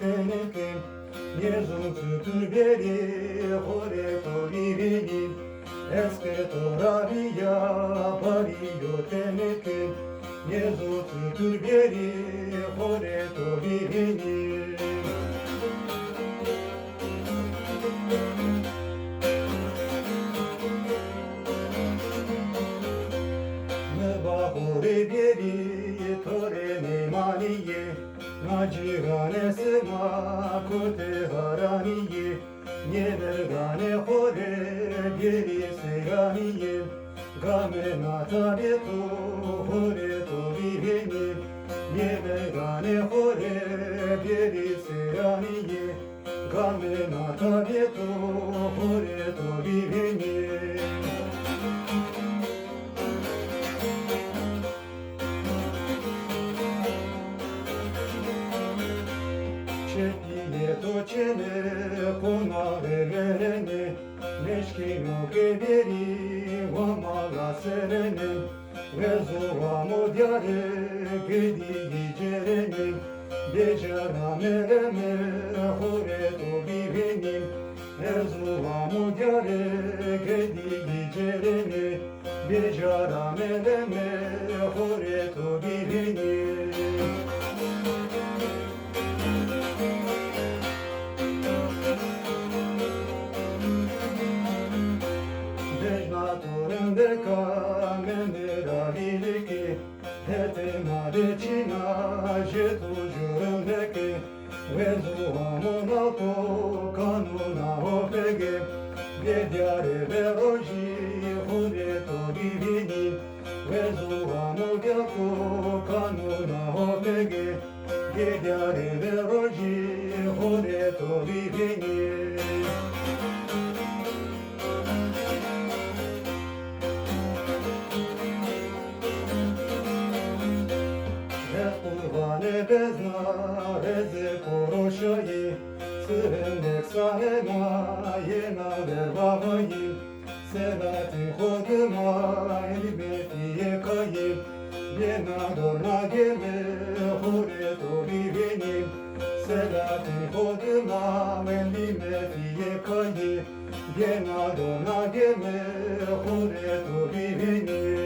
teneke Niezun tutuberi hore to vivini Eske to ravia pario teneke Niezun tutuberi hore to vivini Bahore bieri tore ne maniye Nacirane sema kote haraniye Yevergane hore bieri seraniye Game natabe to hore to viveni Yevergane hore bieri seraniye Game natabe to hore to viveni Şehriye doçene konare verene Neşkino kederi vamala serene Vezova modyare gedi gicerene Becera mereme hore to bivenim Vezova modyare gedi gicerene Becera mereme hore to bivenim Turende kamendera biliki Hete madecina jetu jurendeke Vezu amonato kanuna opege Vediare veroji hureto divini Vezu amonato kanuna opege Vediare veroji hureto divini Kurvane bezna reze koroşayı Sırındek sahema yena vervavayı Sevati hoduma elbetiye kayıp Yena dorna geme hore to bivenim Sevati hoduma elbetiye kayıp Yena dorna geme hore to bivenim